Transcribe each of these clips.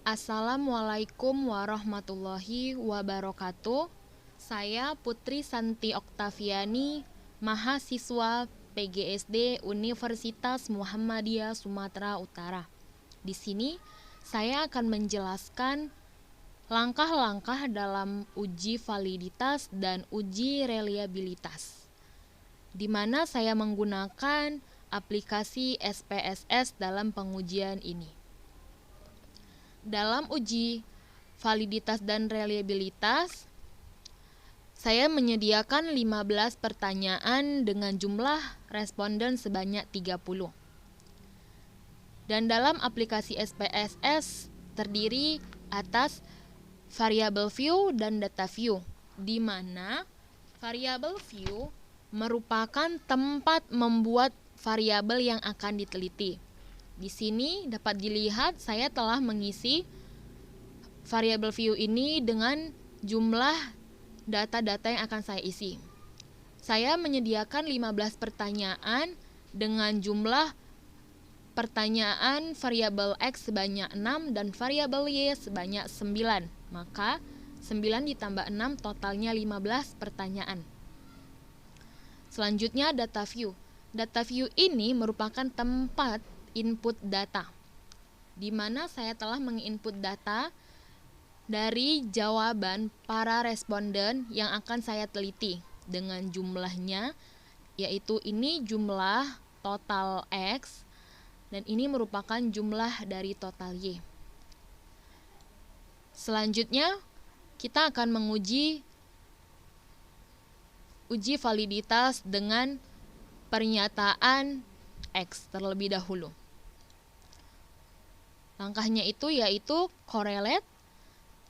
Assalamualaikum warahmatullahi wabarakatuh. Saya Putri Santi Oktaviani, mahasiswa PGSD Universitas Muhammadiyah Sumatera Utara. Di sini saya akan menjelaskan langkah-langkah dalam uji validitas dan uji reliabilitas, di mana saya menggunakan aplikasi SPSS dalam pengujian ini. Dalam uji validitas dan reliabilitas, saya menyediakan 15 pertanyaan dengan jumlah responden sebanyak 30. Dan dalam aplikasi SPSS terdiri atas variable view dan data view, di mana variable view merupakan tempat membuat variabel yang akan diteliti. Di sini dapat dilihat saya telah mengisi variable view ini dengan jumlah data-data yang akan saya isi. Saya menyediakan 15 pertanyaan dengan jumlah pertanyaan variabel X sebanyak 6 dan variabel Y sebanyak 9. Maka 9 ditambah 6 totalnya 15 pertanyaan. Selanjutnya data view. Data view ini merupakan tempat input data, di mana saya telah menginput data dari jawaban para responden yang akan saya teliti dengan jumlahnya, yaitu ini jumlah total X dan ini merupakan jumlah dari total Y. Selanjutnya kita akan menguji uji validitas dengan pernyataan X terlebih dahulu. Langkahnya itu yaitu correlate,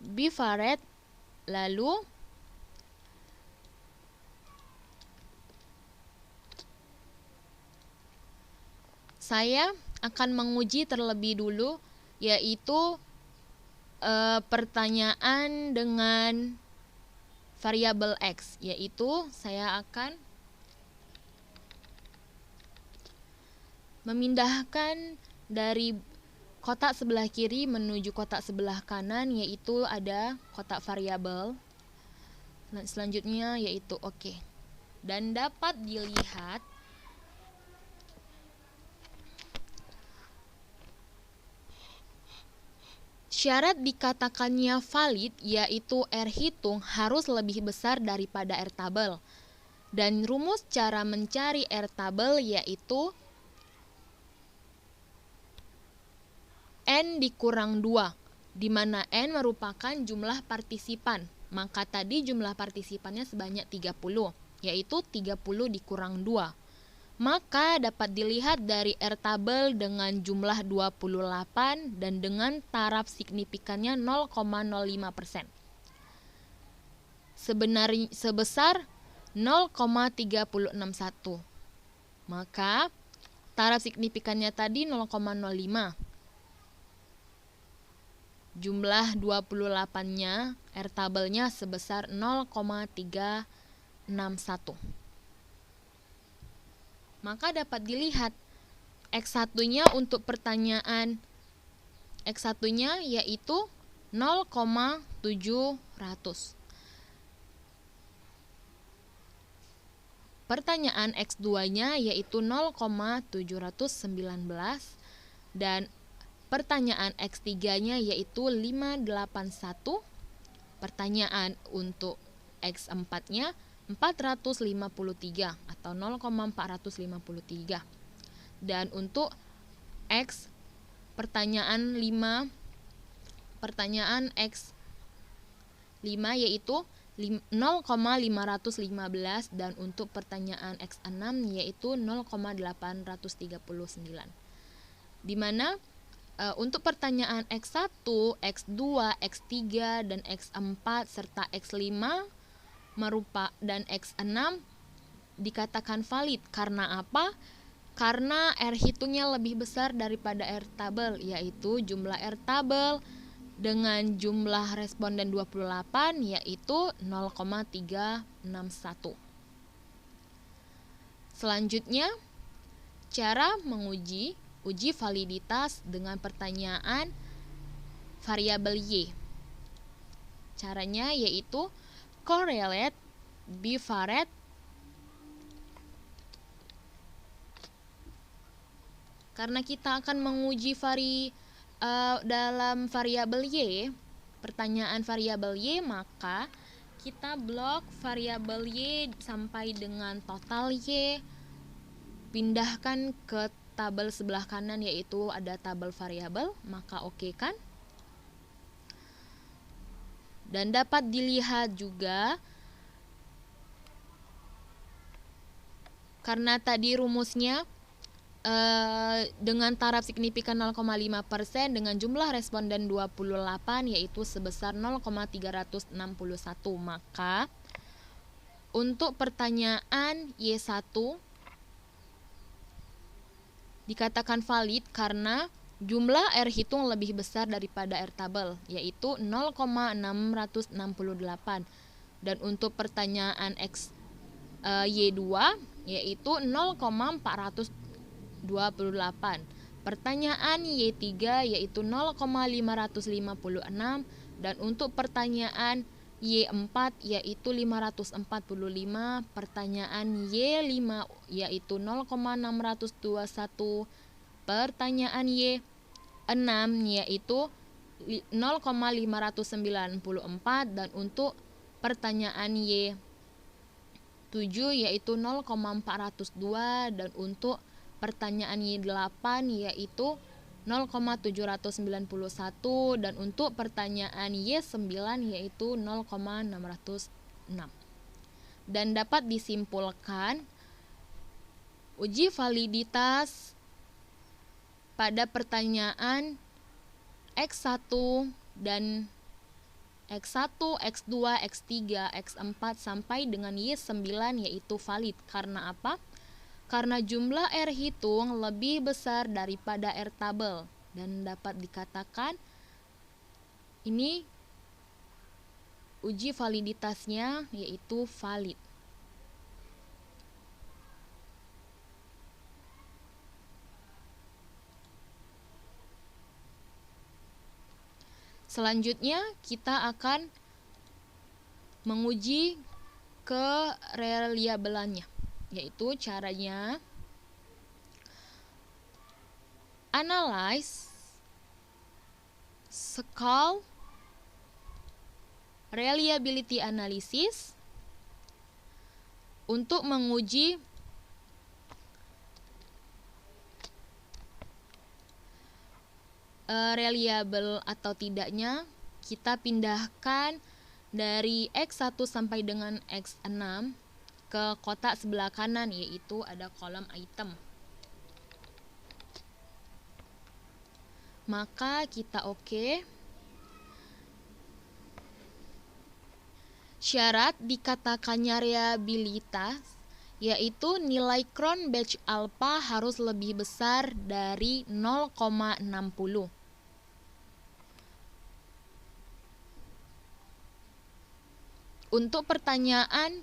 bivariate, lalu saya akan menguji terlebih dulu yaitu pertanyaan dengan variabel X, yaitu saya akan memindahkan dari kotak sebelah kiri menuju kotak sebelah kanan, yaitu ada kotak variabel. Selanjutnya yaitu OK. Dan dapat dilihat syarat dikatakannya valid yaitu R hitung harus lebih besar daripada R tabel. Dan rumus cara mencari R tabel yaitu N dikurang 2, di mana N merupakan jumlah partisipan. Maka tadi jumlah partisipannya sebanyak 30, yaitu 30 dikurang 2. Maka dapat dilihat dari R tabel dengan jumlah 28 dan dengan taraf signifikannya 0,05%. Sebesar 0,361. Maka taraf signifikannya tadi 0,05. Jumlah 28-nya, R tabelnya sebesar 0,361. Maka dapat dilihat X1-nya untuk pertanyaan X1-nya yaitu 0,700. Pertanyaan X2-nya yaitu 0,719 dan pertanyaan X3-nya yaitu 581. Pertanyaan untuk X4-nya 453 atau 0,453. Dan untuk X pertanyaan X5 yaitu 0,515 dan untuk pertanyaan X6 yaitu 0,839. Di mana untuk pertanyaan X1, X2, X3, dan X4 serta X5 dan X6 dikatakan valid. Karena apa? Karena R hitungnya lebih besar daripada R tabel, yaitu jumlah R tabel dengan jumlah responden 28 yaitu 0,361. Selanjutnya, cara menguji uji validitas dengan pertanyaan variabel Y. Caranya yaitu correlate bivariate karena kita akan menguji dalam variabel Y, pertanyaan variabel Y, maka kita blok variabel Y sampai dengan total Y, pindahkan ke tabel sebelah kanan yaitu ada tabel variabel, maka oke kan? Dan dapat dilihat juga karena tadi rumusnya dengan taraf signifikan 0,5% dengan jumlah responden 28 yaitu sebesar 0,361, maka untuk pertanyaan Y1 dikatakan valid karena jumlah R hitung lebih besar daripada R tabel yaitu 0,668, dan untuk pertanyaan Y2 yaitu 0,428. Pertanyaan Y3 yaitu 0,556, dan untuk pertanyaan Y4 yaitu 545, pertanyaan Y5 yaitu 0,621, pertanyaan Y6 yaitu 0,594, dan untuk pertanyaan Y7 yaitu 0,402, dan untuk pertanyaan Y8 yaitu 0,791, dan untuk pertanyaan Y9 yaitu 0,606. Dan dapat disimpulkan uji validitas pada pertanyaan X1 dan X1, X2, X3, X4 sampai dengan Y9 yaitu valid. Karena apa? Karena jumlah R hitung lebih besar daripada R tabel, dan dapat dikatakan ini uji validitasnya yaitu valid. Selanjutnya kita akan menguji kereliabelannya, yaitu caranya analyze Shkal reliability analysis untuk menguji reliable atau tidaknya. Kita pindahkan dari X1 sampai dengan X6 ke kotak sebelah kanan yaitu ada kolom item. Maka kita oke. Syarat dikatakannya reliabilitas yaitu nilai Cronbach alpha harus lebih besar dari 0,60. Untuk pertanyaan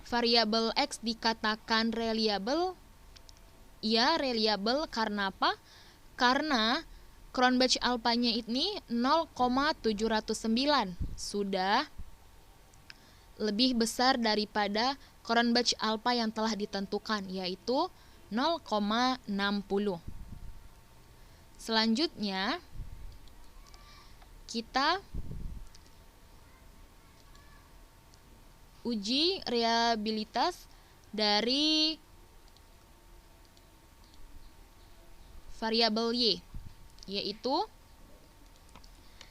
variabel X dikatakan reliable, ya reliable karena apa? Karena Cronbach alpha-nya ini 0,709 sudah lebih besar daripada Cronbach alpha yang telah ditentukan yaitu 0,60. Selanjutnya kita uji reliabilitas dari variabel Y, yaitu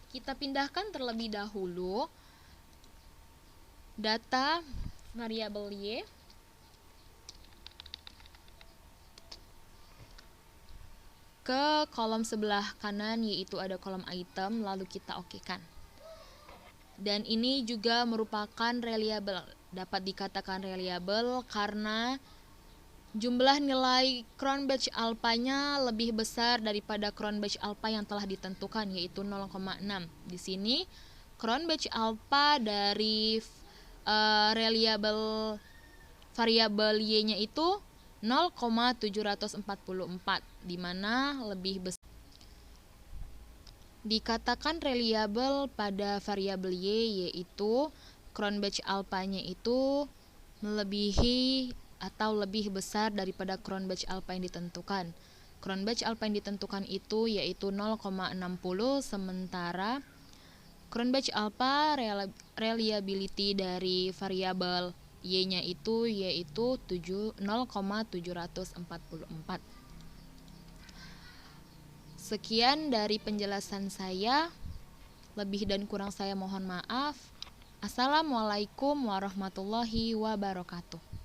kita pindahkan terlebih dahulu data variabel Y ke kolom sebelah kanan yaitu ada kolom item, lalu kita okekan. Dan ini juga merupakan reliable, dapat dikatakan reliable karena jumlah nilai Cronbach alpha-nya lebih besar daripada Cronbach alpha yang telah ditentukan yaitu 0,6. Di sini Cronbach alpha dari reliable variabel Y-nya itu 0,744 di mana lebih besar. Dikatakan reliable pada variabel Y yaitu Cronbach alpha-nya itu melebihi atau lebih besar daripada Cronbach alpha yang ditentukan. Cronbach alpha yang ditentukan itu yaitu 0,60, sementara Cronbach alpha reliability dari variabel Y-nya itu yaitu 0,744. Sekian dari penjelasan saya. Lebih dan kurang saya mohon maaf. Assalamualaikum warahmatullahi wabarakatuh.